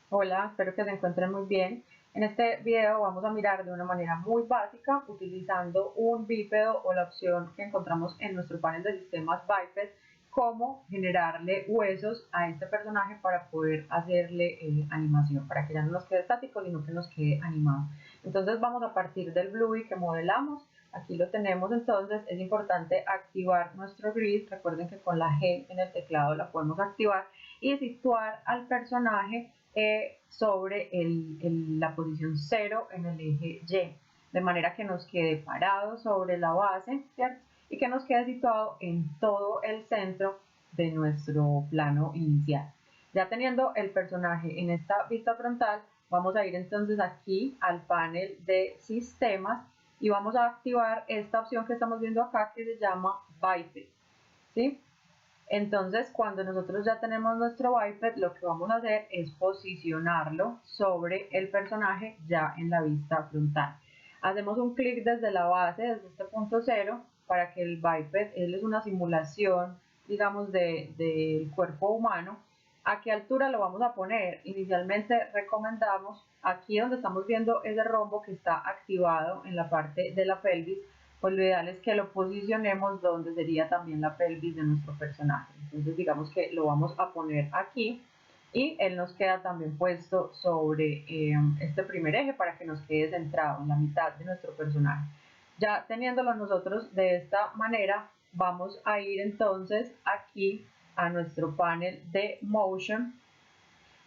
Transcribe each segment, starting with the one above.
Hola, espero que se encuentren muy bien. En este video vamos a mirar de una manera muy básica, utilizando un bípedo o la opción que encontramos en nuestro panel de sistemas Biped, cómo generarle huesos a este personaje para poder hacerle animación, para que ya no nos quede estático, sino que nos quede animado. Entonces vamos a partir del Bluey que modelamos. Aquí lo tenemos, entonces es importante activar nuestro grid. Recuerden que con la G en el teclado la podemos activar y situar al personaje sobre la posición 0 en el eje Y, de manera que nos quede parado sobre la base, ¿cierto? Y que nos quede situado en todo el centro de nuestro plano inicial. Ya teniendo el personaje en esta vista frontal, vamos a ir entonces aquí al panel de sistemas y vamos a activar esta opción que estamos viendo acá que se llama Biped, ¿sí? Entonces, cuando nosotros ya tenemos nuestro biped, lo que vamos a hacer es posicionarlo sobre el personaje ya en la vista frontal. Hacemos un clic desde la base, desde este punto 0, para que el biped, él es una simulación, digamos, del cuerpo humano. ¿A qué altura lo vamos a poner? Inicialmente recomendamos aquí donde estamos viendo ese rombo que está activado en la parte de la pelvis, pues lo ideal es que lo posicionemos donde sería también la pelvis de nuestro personaje. Entonces digamos que lo vamos a poner aquí y él nos queda también puesto sobre este primer eje para que nos quede centrado en la mitad de nuestro personaje. Ya teniéndolo nosotros de esta manera, vamos a ir entonces aquí a nuestro panel de Motion.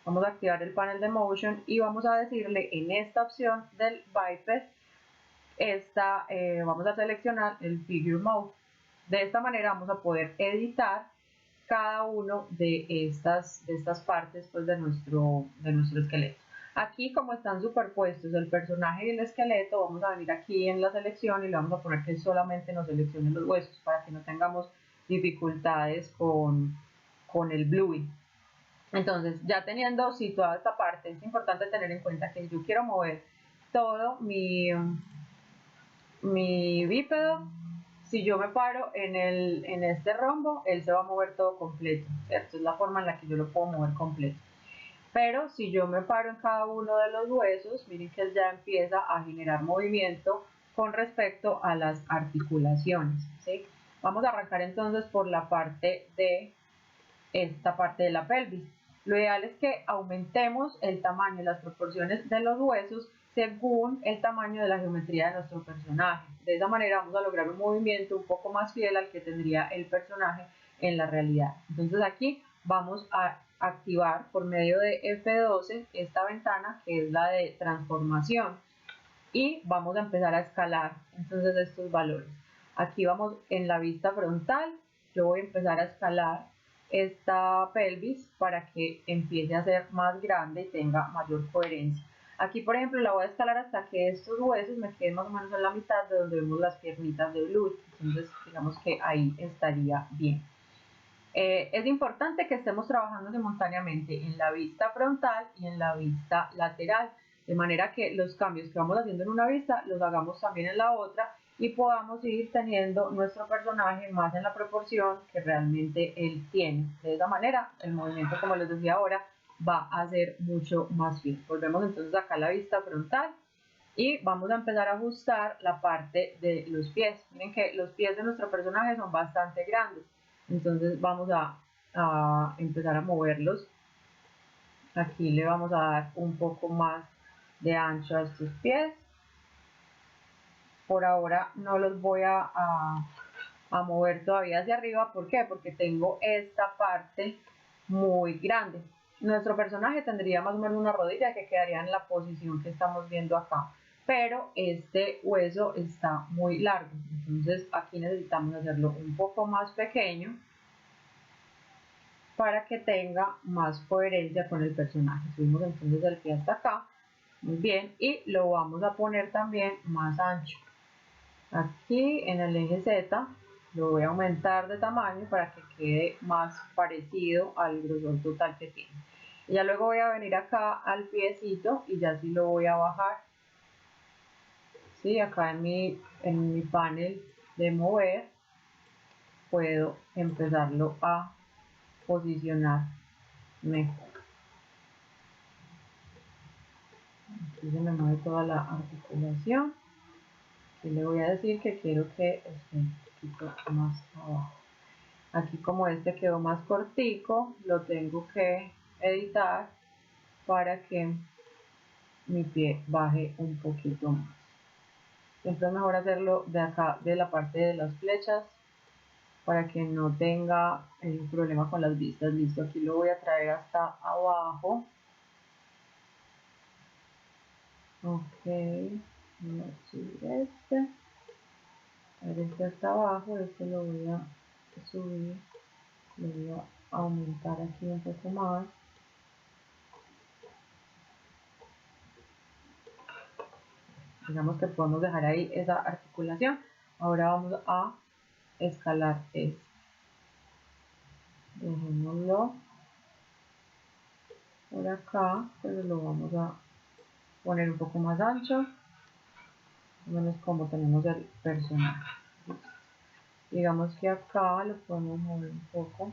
Vamos a activar el panel de Motion y vamos a decirle en esta opción del Biped, vamos a seleccionar el Figure Mode. De esta manera vamos a poder editar cada uno de estas partes pues, de nuestro esqueleto. Aquí, como están superpuestos el personaje y el esqueleto, vamos a venir aquí en la selección y le vamos a poner que solamente nos seleccione los huesos para que no tengamos dificultades con el Bluey. Entonces, ya teniendo situada esta parte, es importante tener en cuenta que yo quiero mover todo mi bípedo. Si yo me paro en este rombo, él se va a mover todo completo, ¿cierto? Es la forma en la que yo lo puedo mover completo. Pero si yo me paro en cada uno de los huesos, miren que él ya empieza a generar movimiento con respecto a las articulaciones, ¿sí? Vamos a arrancar entonces por la parte de esta parte de la pelvis. Lo ideal es que aumentemos el tamaño y las proporciones de los huesos según el tamaño de la geometría de nuestro personaje. De esa manera vamos a lograr un movimiento un poco más fiel al que tendría el personaje en la realidad. Entonces aquí vamos a activar por medio de F12 esta ventana que es la de transformación y vamos a empezar a escalar entonces estos valores. Aquí vamos en la vista frontal, yo voy a empezar a escalar esta pelvis para que empiece a ser más grande y tenga mayor coherencia. Aquí, por ejemplo, la voy a escalar hasta que estos huesos me queden más o menos en la mitad de donde vemos las piernitas de Blue. Entonces, digamos que ahí estaría bien. Es importante que estemos trabajando simultáneamente en la vista frontal y en la vista lateral, de manera que los cambios que vamos haciendo en una vista los hagamos también en la otra y podamos ir teniendo nuestro personaje más en la proporción que realmente él tiene. De esa manera, el movimiento, como les decía ahora, va a ser mucho más fiel. Volvemos entonces acá a la vista frontal y vamos a empezar a ajustar la parte de los pies. Miren que los pies de nuestro personaje son bastante grandes, entonces vamos a empezar a moverlos. Aquí le vamos a dar un poco más de ancho a estos pies. Por ahora no los voy a mover todavía hacia arriba. ¿Por qué? Porque tengo esta parte muy grande. Nuestro personaje tendría más o menos una rodilla que quedaría en la posición que estamos viendo acá, pero este hueso está muy largo, entonces aquí necesitamos hacerlo un poco más pequeño para que tenga más coherencia con el personaje. Subimos entonces el pie hasta acá, muy bien, y lo vamos a poner también más ancho. Aquí en el eje Z lo voy a aumentar de tamaño para que quede más parecido al grosor total que tiene. Y ya luego voy a venir acá al piecito y ya sí lo voy a bajar. ¿Sí? Acá en mi panel de mover puedo empezarlo a posicionar mejor. Aquí se me mueve toda la articulación. Aquí le voy a decir que quiero que esté un poquito más abajo. Aquí como este quedó más cortico, lo tengo que editar para que mi pie baje un poquito más. Siempre es mejor hacerlo de acá, de la parte de las flechas, para que no tenga problema con las vistas. Listo, aquí lo voy a traer hasta abajo. Ok, voy a subir este. Este hasta abajo, este lo voy a subir, lo voy a aumentar aquí un poco más. Digamos que podemos dejar ahí esa articulación. Ahora vamos a escalar este. Dejémoslo por acá, pero lo vamos a poner un poco más ancho, más o menos como tenemos el personaje. Digamos que acá lo podemos mover un poco.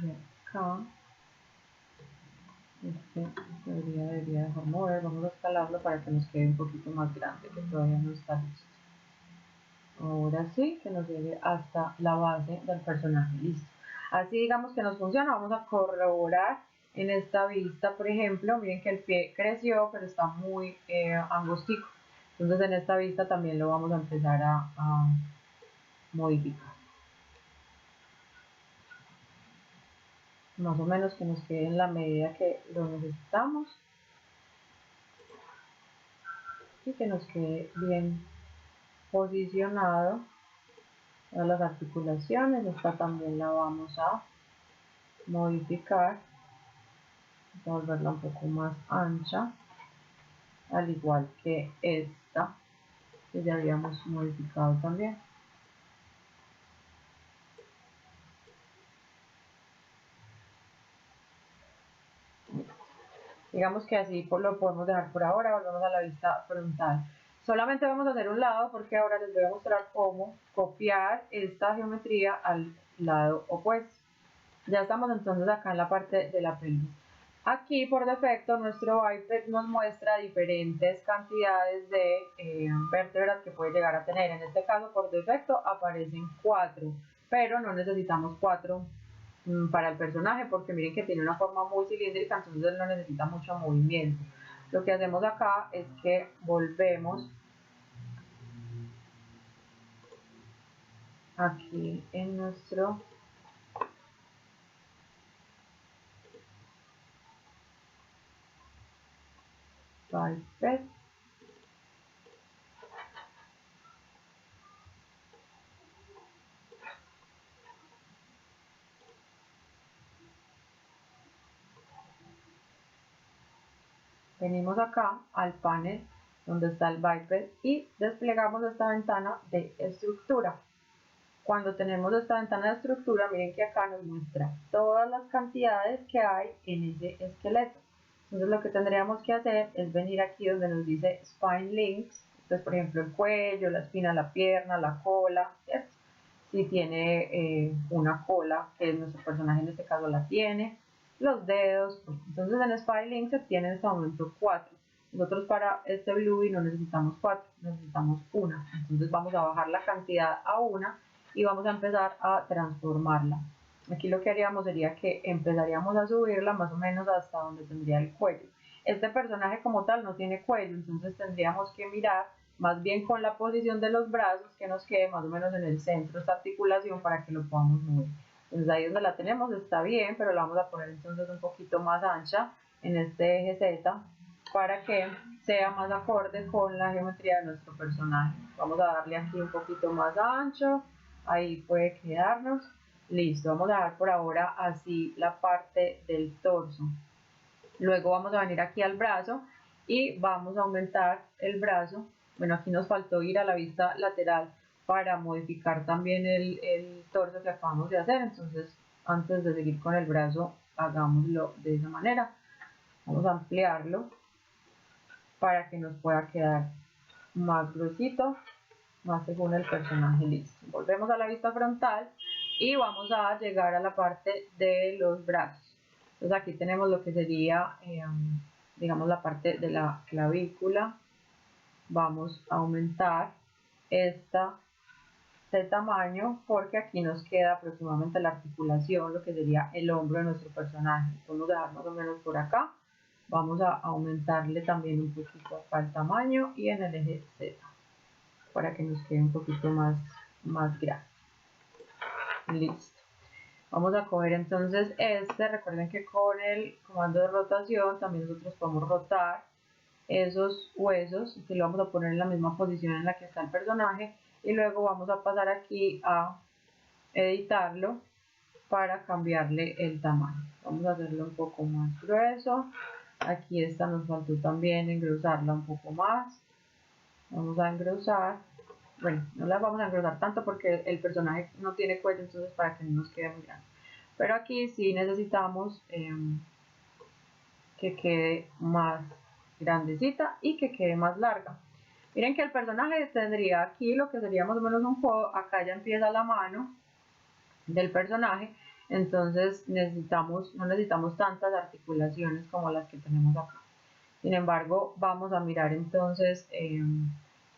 Y acá, este debería dejar mover. Vamos a escalarlo para que nos quede un poquito más grande, que todavía no está listo. Ahora sí, que nos llegue hasta la base del personaje, listo. Así digamos que nos funciona. Vamos a corroborar en esta vista, por ejemplo, miren que el pie creció, pero está muy angostico. Entonces en esta vista también lo vamos a empezar a modificar. Más o menos que nos quede en la medida que lo necesitamos. Y que nos quede bien posicionado. Todas las articulaciones, esta también la vamos a modificar. Vamos a volverla un poco más ancha, al igual que esta que ya habíamos modificado también. Digamos que así lo podemos dejar por ahora. Volvemos a la vista frontal. Solamente vamos a hacer un lado porque ahora les voy a mostrar cómo copiar esta geometría al lado opuesto. Ya estamos entonces acá en la parte de la pelvis. Aquí por defecto nuestro biped nos muestra diferentes cantidades de vértebras que puede llegar a tener. En este caso por defecto aparecen 4, pero no necesitamos 4 para el personaje porque miren que tiene una forma muy cilíndrica, entonces no necesita mucho movimiento. Lo que hacemos acá es que volvemos aquí en nuestro biped. Venimos acá al panel donde está el biped y desplegamos esta ventana de estructura. Cuando tenemos esta ventana de estructura, miren que acá nos muestra todas las cantidades que hay en ese esqueleto. Entonces lo que tendríamos que hacer es venir aquí donde nos dice Spine Links. Entonces, por ejemplo, el cuello, la espina, la pierna, la cola, ¿cierto? Si tiene una cola, que nuestro personaje en este caso la tiene, los dedos. Entonces en Spine Links se tiene en este momento 4. Nosotros para este Bluey no necesitamos 4, necesitamos una. Entonces vamos a bajar la cantidad a una y vamos a empezar a transformarla. Aquí lo que haríamos sería que empezaríamos a subirla más o menos hasta donde tendría el cuello. Este personaje como tal no tiene cuello, entonces tendríamos que mirar más bien con la posición de los brazos que nos quede más o menos en el centro esta articulación para que lo podamos mover. Entonces ahí donde la tenemos está bien, pero la vamos a poner entonces un poquito más ancha en este eje Z para que sea más acorde con la geometría de nuestro personaje. Vamos a darle aquí un poquito más ancho, ahí puede quedarnos. Listo, vamos a dejar por ahora así la parte del torso. Luego vamos a venir aquí al brazo y vamos a aumentar el brazo. Bueno, aquí nos faltó ir a la vista lateral para modificar también el torso que acabamos de hacer. Entonces, antes de seguir con el brazo, hagámoslo de esa manera. Vamos a ampliarlo para que nos pueda quedar más gruesito, más según el personaje. Listo. Volvemos a la vista frontal y vamos a llegar a la parte de los brazos. Entonces aquí tenemos lo que sería, digamos, la parte de la clavícula. Vamos a aumentar esta de tamaño porque aquí nos queda aproximadamente la articulación, lo que sería el hombro de nuestro personaje. Vamos a dejar más o menos por acá. Vamos a aumentarle también un poquito acá el tamaño y en el eje Z para que nos quede un poquito más grande. Listo. Vamos a coger entonces recuerden que con el comando de rotación también nosotros podemos rotar esos huesos, que lo vamos a poner en la misma posición en la que está el personaje y luego vamos a pasar aquí a editarlo para cambiarle el tamaño. Vamos a hacerlo un poco más grueso. Aquí esta nos faltó también engrosarla un poco más. Vamos a engrosar. Bueno, no la vamos a engrosar tanto porque el personaje no tiene cuello, entonces para que no nos quede muy grande. Pero aquí sí necesitamos que quede más grandecita y que quede más larga. Miren que el personaje tendría aquí lo que sería más o menos un codo, acá ya empieza la mano del personaje, entonces no necesitamos tantas articulaciones como las que tenemos acá. Sin embargo, vamos a mirar entonces,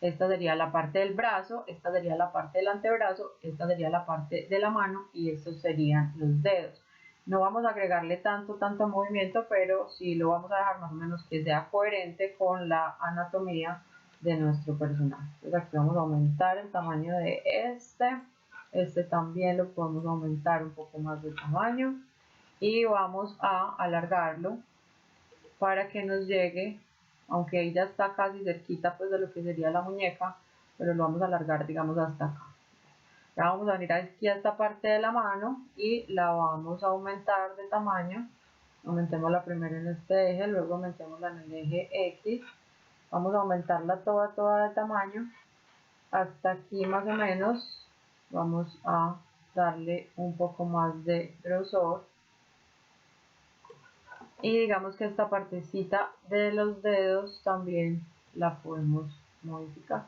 esta sería la parte del brazo, esta sería la parte del antebrazo, esta sería la parte de la mano y estos serían los dedos. No vamos a agregarle tanto movimiento, pero sí lo vamos a dejar más o menos que sea coherente con la anatomía de nuestro personaje. Entonces aquí vamos a aumentar el tamaño de este también lo podemos aumentar un poco más de tamaño y vamos a alargarlo para que nos llegue, aunque ella está casi cerquita pues de lo que sería la muñeca, pero lo vamos a alargar digamos hasta acá. Ya vamos a venir aquí a esta parte de la mano y la vamos a aumentar de tamaño. Aumentémosla primero en este eje, luego aumentémosla en el eje X. Vamos a aumentarla toda de tamaño hasta aquí más o menos. Vamos a darle un poco más de grosor y digamos que esta partecita de los dedos también la podemos modificar.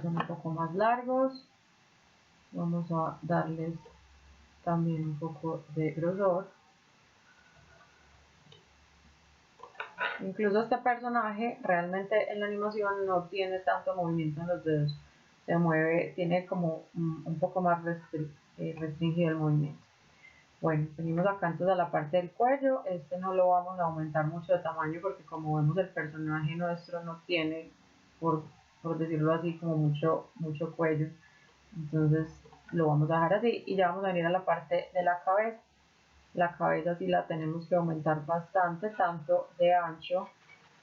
Son un poco más largos, vamos a darles también un poco de grosor. Incluso este personaje realmente en la animación no tiene tanto movimiento en los dedos, se mueve, tiene como un poco más restringido el movimiento. Bueno, venimos acá entonces a la parte del cuello. No lo vamos a aumentar mucho de tamaño porque como vemos el personaje nuestro no tiene, por decirlo así, como mucho cuello. Entonces lo vamos a dejar así y ya vamos a venir a la parte de la cabeza. La cabeza sí la tenemos que aumentar bastante, tanto de ancho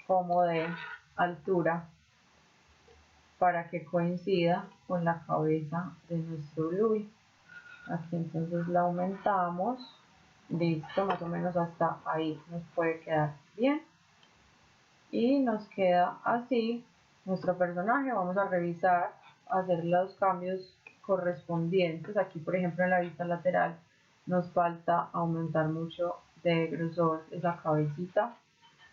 como de altura, para que coincida con la cabeza de nuestro Bluey. Aquí entonces la aumentamos. Listo, más o menos hasta ahí nos puede quedar bien y nos queda así nuestro personaje. Vamos a revisar, hacer los cambios correspondientes. Aquí por ejemplo en la vista lateral nos falta aumentar mucho de grosor esa cabecita,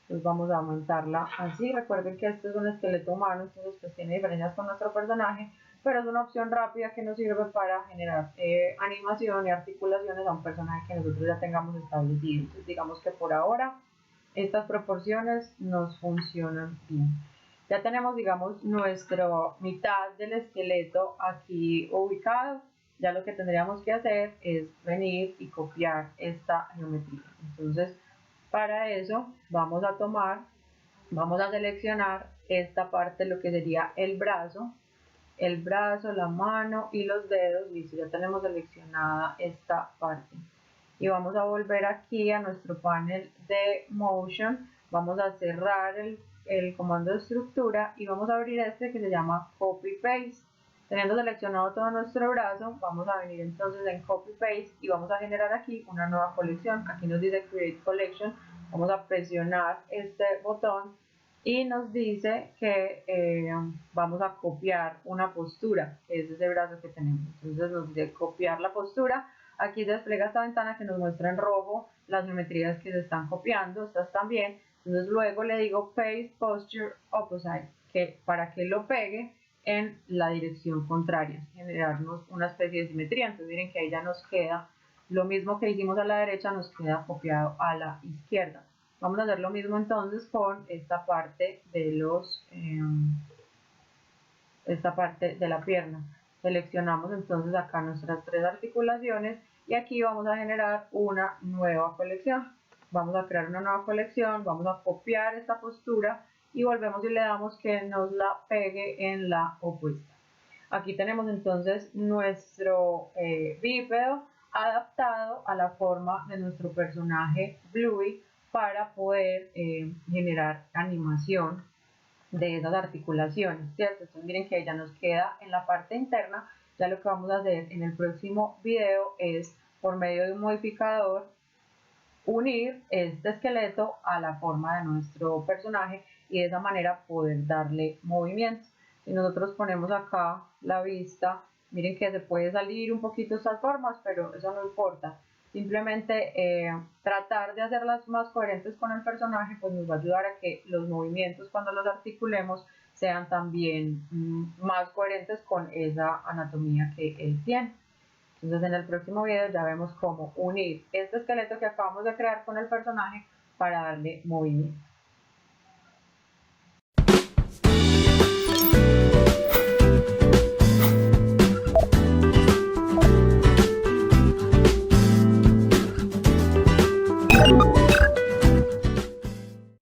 entonces vamos a aumentarla así. Recuerden que este es un esqueleto humano, entonces pues tiene diferencias con nuestro personaje, pero es una opción rápida que nos sirve para generar animación y articulaciones a un personaje que nosotros ya tengamos establecido. Entonces digamos que por ahora estas proporciones nos funcionan bien. Ya tenemos digamos nuestra mitad del esqueleto aquí ubicado. Ya lo que tendríamos que hacer es venir y copiar esta geometría. Entonces para eso vamos a seleccionar esta parte, lo que sería el brazo, la mano y los dedos. Listo, ya tenemos seleccionada esta parte. Y vamos a volver aquí a nuestro panel de Motion. Vamos a cerrar el comando de estructura y vamos a abrir este que se llama Copy Paste. Teniendo seleccionado todo nuestro brazo, vamos a venir entonces en Copy Paste y vamos a generar aquí una nueva colección. Aquí nos dice Create Collection. Vamos a presionar este botón y nos dice que vamos a copiar una postura, que es ese brazo que tenemos. Entonces nos dice copiar la postura. Aquí se despliega esta ventana que nos muestra en rojo las geometrías que se están copiando, estas también. Entonces luego le digo Paste Posture Opposite, que para que lo pegue en la dirección contraria, generarnos una especie de simetría. Entonces miren que ahí ya nos queda lo mismo que hicimos a la derecha, nos queda copiado a la izquierda. Vamos a hacer lo mismo entonces con esta parte de esta parte de la pierna. Seleccionamos entonces acá nuestras 3 articulaciones y aquí vamos a generar una nueva colección. Vamos a crear una nueva colección, vamos a copiar esta postura y volvemos y le damos que nos la pegue en la opuesta. Aquí tenemos entonces nuestro bípedo adaptado a la forma de nuestro personaje Bluey para poder generar animación de esas articulaciones, ¿cierto? Entonces miren que ya nos queda en la parte interna. Ya lo que vamos a hacer en el próximo video es, por medio de un modificador, unir este esqueleto a la forma de nuestro personaje y de esa manera poder darle movimiento. Si nosotros ponemos acá la vista, miren que se puede salir un poquito estas formas, pero eso no importa. Simplemente tratar de hacerlas más coherentes con el personaje pues nos va a ayudar a que los movimientos cuando los articulemos sean también más coherentes con esa anatomía que él tiene. Entonces en el próximo video ya vemos cómo unir este esqueleto que acabamos de crear con el personaje para darle movimiento.